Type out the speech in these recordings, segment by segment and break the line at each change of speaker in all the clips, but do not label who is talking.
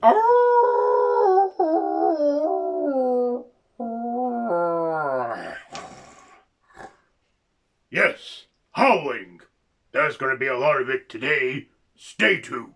Yes, Howling. There's going to be a lot of it today. Stay tuned.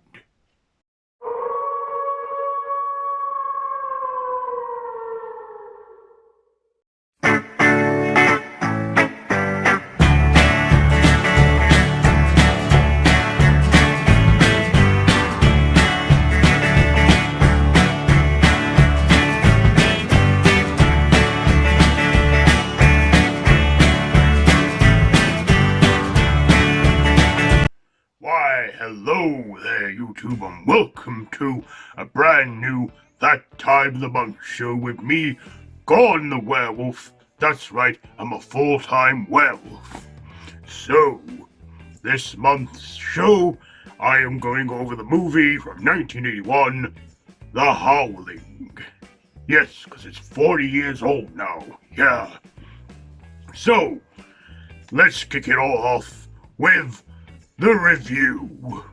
Hello there, YouTube, and welcome to a brand new That Time of the Month show with me, Gordon the Werewolf. That's right, I'm a full-time werewolf. So, this month's show, I am going over the movie from 1981, The Howling. Yes, because it's 40 years old now, yeah. So, let's kick it all off with the review.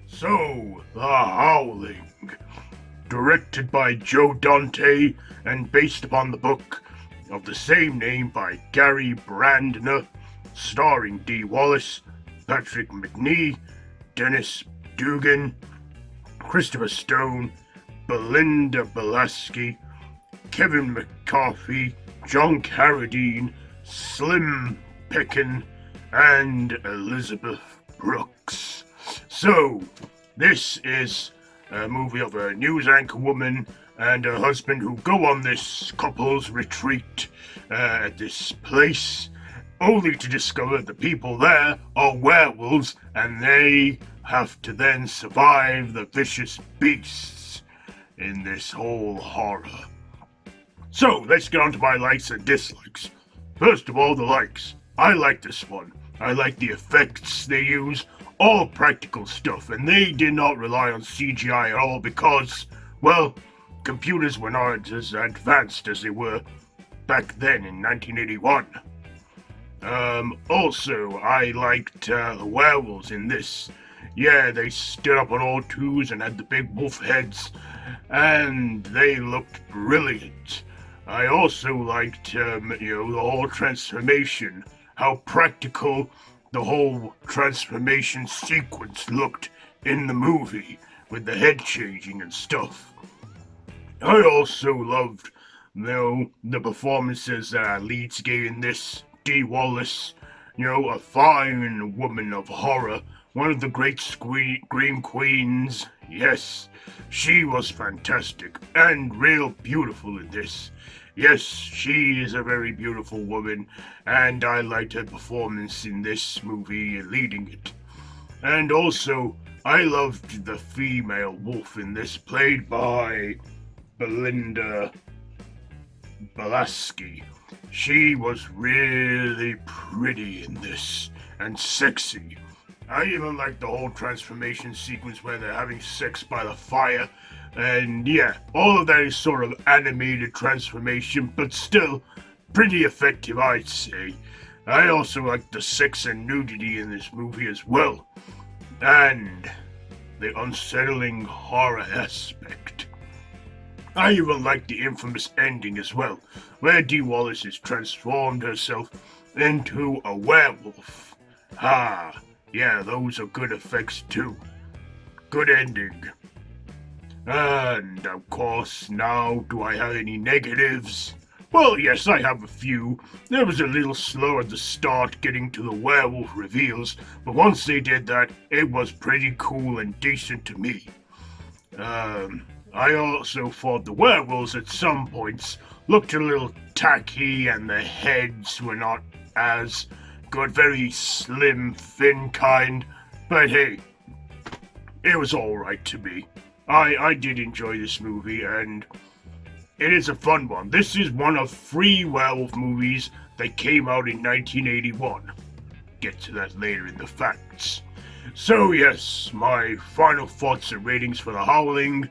So, The Howling, directed by Joe Dante and based upon the book of the same name by Gary Brandner, starring Dee Wallace, Patrick Macnee, Dennis Dugan, Christopher Stone, Belinda Belaski, Kevin McCarthy, John Carradine, Slim Peckin, and Elizabeth Brooks. So, this is a movie of a news anchor woman and her husband who go on this couple's retreat at this place, only to discover the people there are werewolves and they have to then survive the vicious beasts in this whole horror. So, let's get on to my likes and dislikes. First of all, the likes. I like this one. I like the effects they use, all practical stuff, and they did not rely on CGI at all because, well, computers were not as advanced as they were back then in 1981. Also, I liked the werewolves in this. Yeah, they stood up on all twos and had the big wolf heads, and they looked brilliant. I also liked, the whole transformation, how practical the whole transformation sequence looked in the movie, with the head changing and stuff. I also loved, the performances that our leads gave in this. Dee Wallace, a fine woman of horror, one of the great scream queens. Yes, she was fantastic and real beautiful in this. Yes, she is a very beautiful woman, and I liked her performance in this movie leading it. And also, I loved the female wolf in this, played by Belinda Belaski. She was really pretty in this, and sexy. I even liked the whole transformation sequence where they're having sex by the fire. And yeah, all of that is sort of animated transformation, but still pretty effective, I'd say. I also like the sex and nudity in this movie as well. And the unsettling horror aspect. I even like the infamous ending as well, where Dee Wallace has transformed herself into a werewolf. Yeah, those are good effects too. Good ending. And, of course, now, do I have any negatives? Well, yes, I have a few. There was a little slow at the start getting to the werewolf reveals, but once they did that, it was pretty cool and decent to me. I also thought the werewolves at some points looked a little tacky and the heads were not as good, very slim, thin kind, but hey, it was alright to me. I did enjoy this movie, and it is a fun one. This is one of 3 werewolf movies that came out in 1981. Get to that later in the facts. So yes, my final thoughts and ratings for The Howling.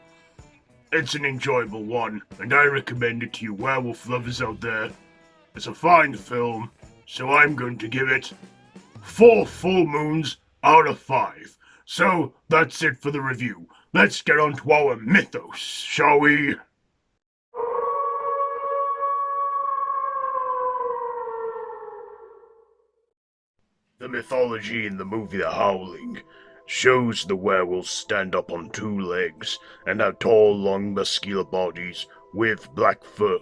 It's an enjoyable one, and I recommend it to you werewolf lovers out there. It's a fine film, so I'm going to give it 4 full moons out of 5. So that's it for the review. Let's get on to our mythos, shall we? The mythology in the movie The Howling shows the werewolves stand up on 2 legs and have tall, long, muscular bodies with black fur.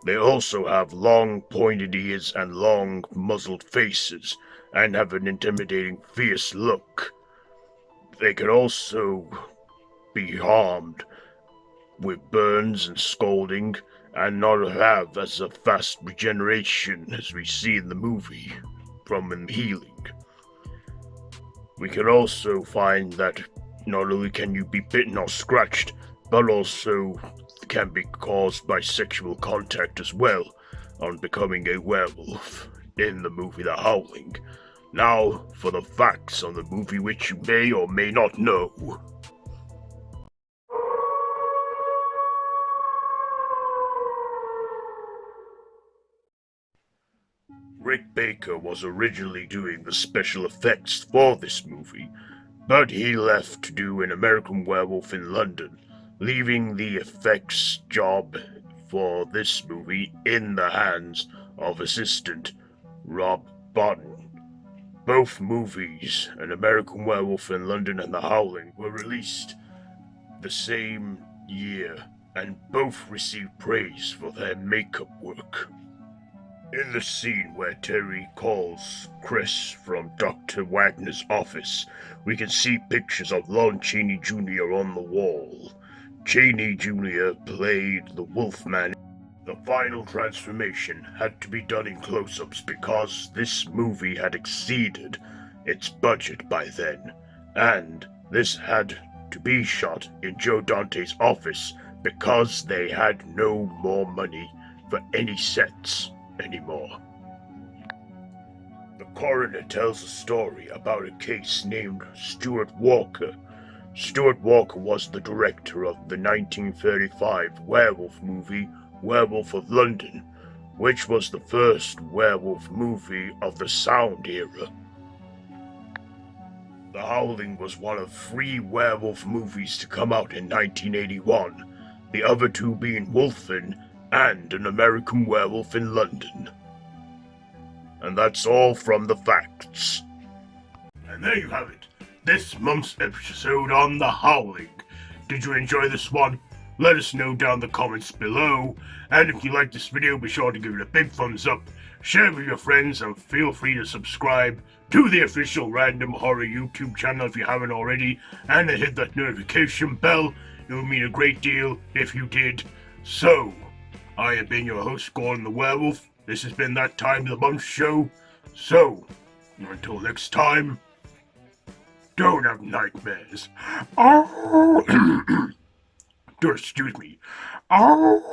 They also have long, pointed ears and long, muzzled faces, and have an intimidating, fierce look. They can also be harmed with burns and scalding, and not have as a fast regeneration as we see in the movie from healing. We can also find that not only can you be bitten or scratched, but also can be caused by sexual contact as well on becoming a werewolf in the movie The Howling. Now, for the facts on the movie which you may or may not know. Rick Baker was originally doing the special effects for this movie, but he left to do an American Werewolf in London, leaving the effects job for this movie in the hands of assistant Rob Botton. Both movies, An American Werewolf in London and The Howling, were released the same year, and both received praise for their makeup work. In the scene where Terry calls Chris from Dr. Wagner's office, we can see pictures of Lon Chaney Jr. on the wall. Chaney Jr. played the Wolfman. The final transformation had to be done in close-ups because this movie had exceeded its budget by then, and this had to be shot in Joe Dante's office because they had no more money for any sets anymore. The coroner tells a story about a case named Stuart Walker. Stuart Walker was the director of the 1935 werewolf movie Werewolf of London, which was the first werewolf movie of the sound era. The Howling was one of 3 werewolf movies to come out in 1981, the other 2 being Wolfen and An American Werewolf in London. And that's all from the facts. And there you have it, this month's episode on The Howling. Did you enjoy this one? Let us know down in the comments below, and if you like this video, be sure to give it a big thumbs up, share it with your friends, and feel free to subscribe to the official Random Horror YouTube channel if you haven't already, and hit that notification bell. It would mean a great deal if you did. So, I have been your host, Gordon the Werewolf. This has been That Time of the Month show. So, until next time, don't have nightmares. Oh, excuse me. Oh.